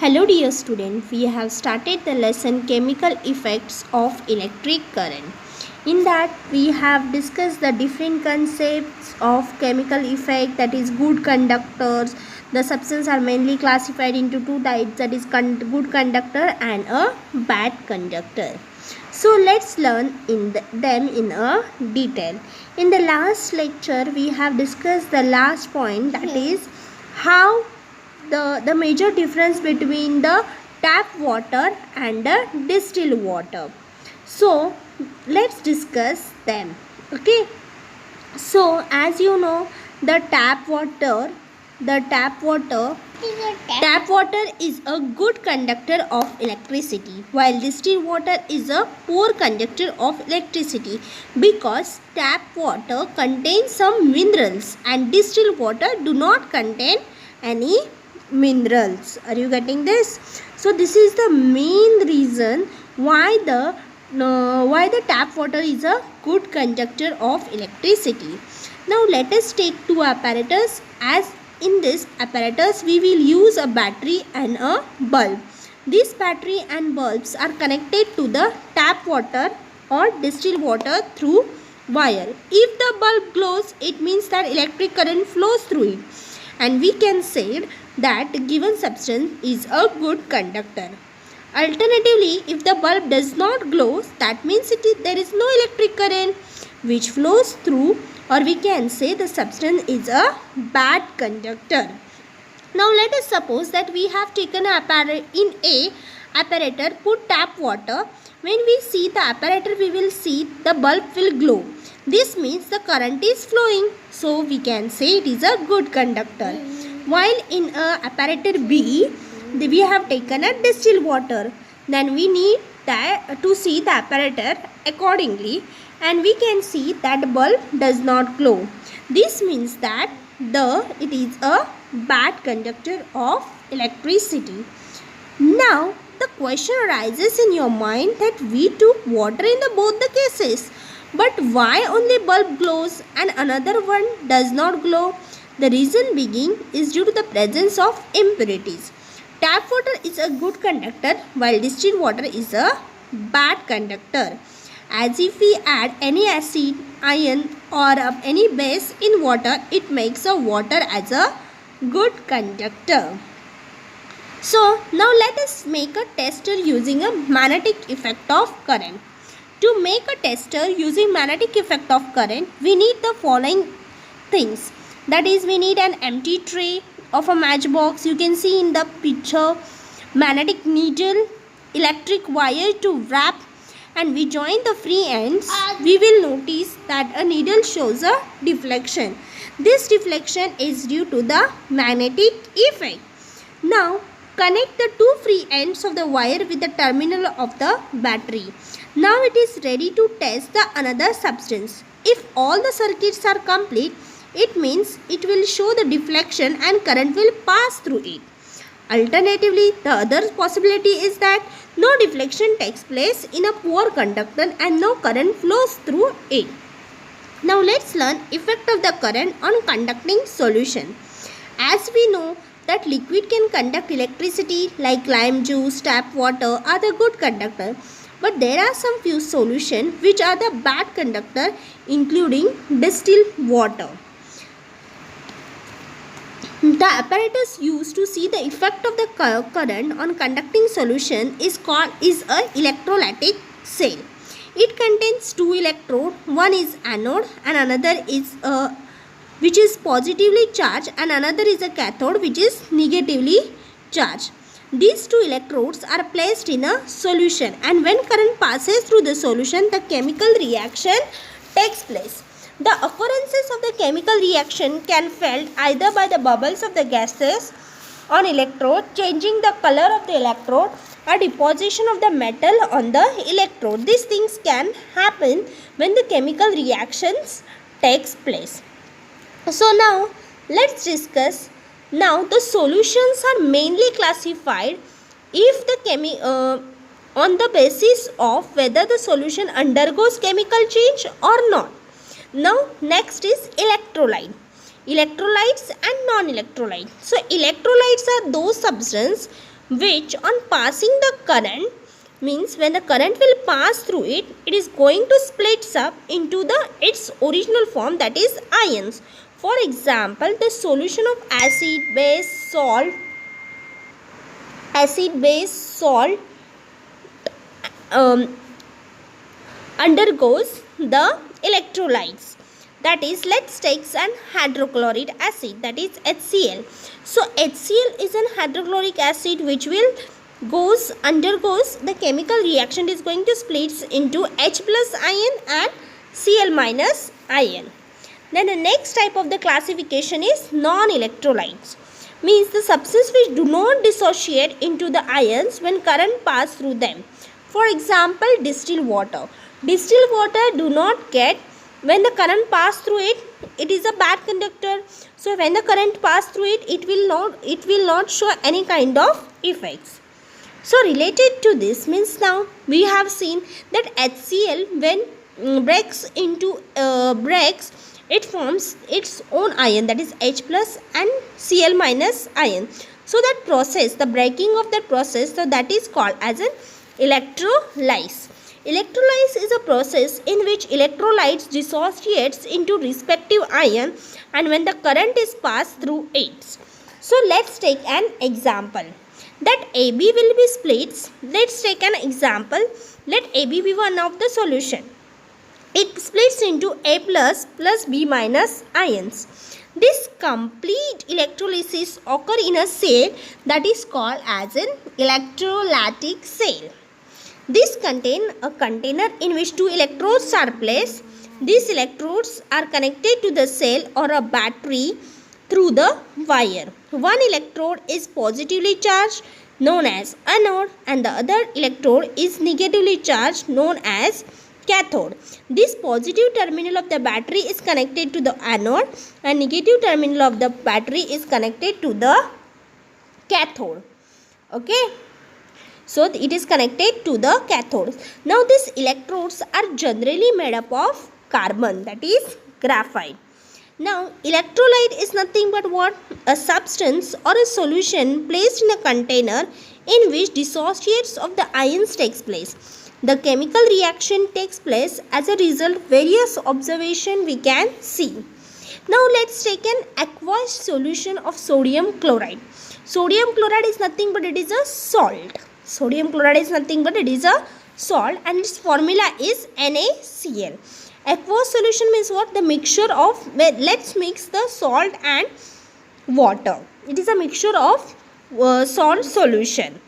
Hello dear student, we have started the lesson chemical effects of electric current. In that we have discussed the different concepts of chemical effect, that is good conductors. The substances are mainly classified into two types, that is good conductor and a bad conductor. So let's learn them in a detail. In the last lecture we have discussed the last point, that is how the major difference between the tap water and the distilled water. So let's discuss them. Okay, so as you know, the tap water is a good conductor of electricity, while distilled water is a poor conductor of electricity, because tap water contains some minerals and distilled water do not contain any minerals. Are you getting this? So this is the main reason why the tap water is a good conductor of electricity. Now let us take two apparatus. As in this apparatus we will use a battery and a bulb. This battery and bulbs are connected to the tap water or distilled water through wire. If the bulb glows, it means that electric current flows through it, and we can say that given substance is a good conductor. Alternatively, if the bulb does not glow, that means there is no electric current which flows through, or we can say the substance is a bad conductor. Now let us suppose that we have taken in a apparatus, put tap water. When we see the apparatus, we will see the bulb will glow. This means the current is flowing, so we can say it is a good conductor. While in a apparatus B, we have taken a distilled water. Then we need to see the apparatus accordingly, and we can see that the bulb does not glow. This means that it is a bad conductor of electricity. Now the question arises in your mind that we took water in both the cases, but why only bulb glows and another one does not glow? The reason being is due to the presence of impurities. Tap water is a good conductor while distilled water is a bad conductor. As if we add any acid, iron or any base in water, it makes a water as a good conductor. So now let us make a tester using a magnetic effect of current. To make a tester using magnetic effect of current, we need the following things. That is, we need an empty tray of a matchbox. You can see in the picture, magnetic needle, electric wire to wrap, and we join the free ends. We will notice that a needle shows a deflection. This deflection is due to the magnetic effect. Now connect the two free ends of the wire with the terminal of the battery. Now it is ready to test the another substance. If all the circuits are complete, it means it will show the deflection and current will pass through it. Alternatively, the other possibility is that no deflection takes place in a poor conductor and no current flows through it. Now let's learn effect of the current on conducting solution. As we know that liquid can conduct electricity, like lime juice, tap water are the good conductor. But there are some few solutions which are the bad conductor, including distilled water. The apparatus used to see the effect of the current on conducting solution is a electrolytic cell. It contains two electrodes. One is anode and another is which is positively charged, and another is a cathode which is negatively charged. These two electrodes are placed in a solution, and when current passes through the solution, the chemical reaction takes place. The occurrences of the chemical reaction can felt either by the bubbles of the gases on electrode, changing the color of the electrode, or deposition of the metal on the electrode. These things can happen when the chemical reactions takes place. So now let's discuss. Now the solutions are mainly classified if the on the basis of whether the solution undergoes chemical change or not. Now next is electrolyte. Electrolytes and non-electrolytes. So electrolytes are those substances which on passing the current, means when the current will pass through it, it is going to split up into its original form, that is ions. For example, the solution of acid base salt undergoes the electrolytes. That is, let's take an hydrochloric acid, that is HCl. So HCl is an hydrochloric acid which will undergoes the chemical reaction, is going to split into H plus ion and Cl minus ion. Then the next type of the classification is non-electrolytes, means the substances which do not dissociate into the ions when current pass through them. For example, distilled water. Distilled water do not get, when the current pass through it, it is a bad conductor. So when the current pass through it, it will not show any kind of effects. So related to this, means now we have seen that HCl when breaks, it forms its own ion, that is H plus and Cl minus ion. So that process, the breaking of that process, so that is called as an electrolysis. Electrolysis is a process in which electrolytes dissociates into respective ion and when the current is passed through it. So let's take an example. That AB will be splits. Let's take an example. Let AB be one of the solution. It splits into A plus B minus ions. This complete electrolysis occur in a cell that is called as an electrolytic cell. This contain a container in which two electrodes are placed. These electrodes are connected to the cell or a battery through the wire. One electrode is positively charged, known as anode, and the other electrode is negatively charged, known as cathode. This positive terminal of the battery is connected to the anode and negative terminal of the battery is connected to the cathode. Okay. So it is connected to the cathode. Now these electrodes are generally made up of carbon, that is graphite. Now electrolyte is nothing but what? A substance or a solution placed in a container in which dissociates of the ions takes place. The chemical reaction takes place. As a result, various observations we can see. Now let's take an aqueous solution of sodium chloride. Sodium chloride is nothing but it is a salt. Sodium chloride is nothing but it is a salt and its formula is NaCl. Aqueous solution means what? The mixture of, let's mix the salt and water. It is a mixture of salt solution.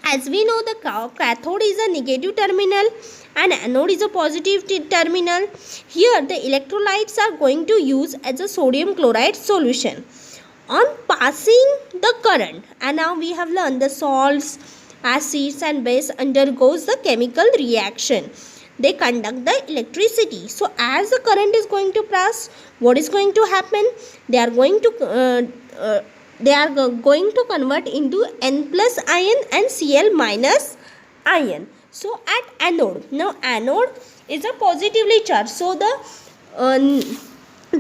As we know, the cathode is a negative terminal and anode is a positive terminal. Here the electrolytes are going to use as a sodium chloride solution. On passing the current, and now we have learned the salts, acids and base undergoes the chemical reaction. They conduct the electricity. So as the current is going to pass, what is going to happen? They are going to convert into N plus ion and Cl minus ion. So at anode, now anode is a positively charged. So the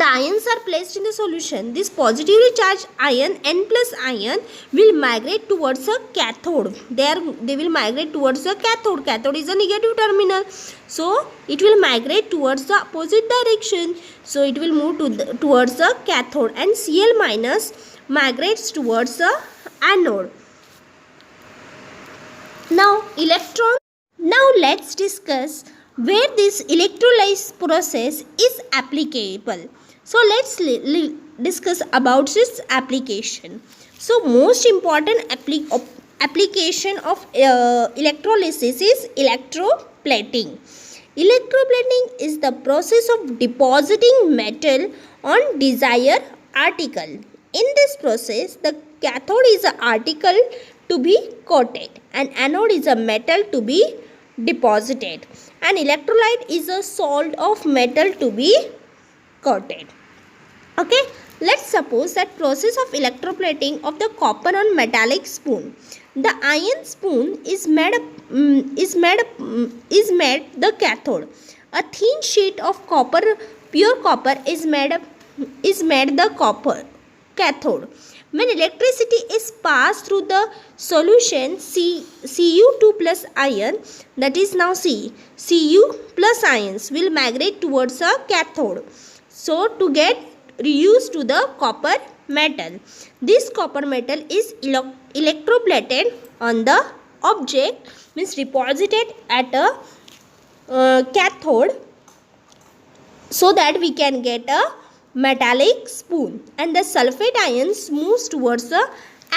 ions are placed in the solution. This positively charged ion, N plus ion, will migrate towards a cathode. They will migrate towards a cathode. Cathode is a negative terminal. So it will migrate towards the opposite direction. So it will move towards the cathode and Cl minus migrates towards the anode. Now let's discuss where this electrolysis process is applicable. So let's discuss about its application. So most important application of electrolysis is electroplating. Electroplating is the process of depositing metal on desired article. In this process, the cathode is an article to be coated and anode is a metal to be deposited. And electrolyte is a salt of metal to be coated. Okay, let's suppose that process of electroplating of the copper on metallic spoon. The iron spoon is made the cathode. A thin sheet of copper, pure copper, is made the cathode. When electricity is passed through the solution Cu2 plus ion, that is now Cu plus ions will migrate towards a cathode. So to get reused to the copper metal. This copper metal is electroplated on the object, means deposited at a cathode, so that we can get a metallic spoon, and the sulfate ions moves towards the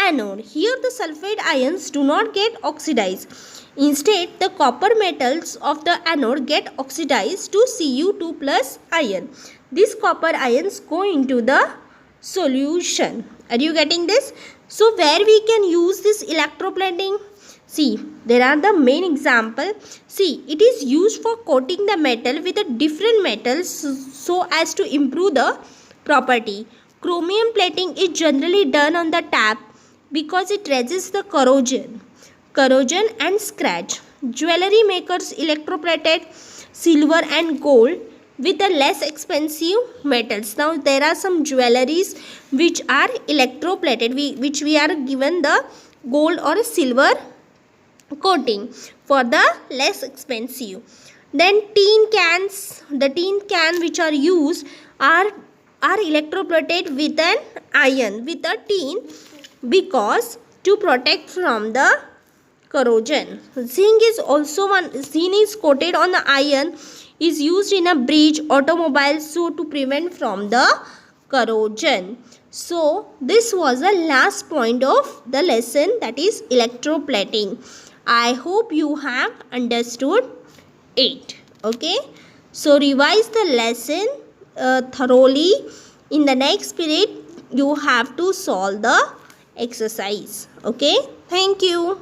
anode. Here the sulfate ions do not get oxidized. Instead, the copper metals of the anode get oxidized to Cu2 plus ion. These copper ions go into the solution. Are you getting this? So where we can use this electroplating? See, there are the main example. See, it is used for coating the metal with a different metals so as to improve the property. Chromium plating is generally done on the tap because it resists the corrosion and scratch. Jewelry makers electroplated silver and gold with the less expensive metals. Now there are some jewelries which are electroplated, which we are given the gold or silver coating for the less expensive. Then tin cans, the tin can which are used are electroplated with an iron, with a tin, because to protect from the corrosion. Zinc is coated on the iron, is used in a bridge, automobile, so to prevent from the corrosion. So this was the last point of the lesson, that is electroplating. I hope you have understood it. Okay, so revise the lesson thoroughly. In the next period you have to solve the exercise. Okay, thank you.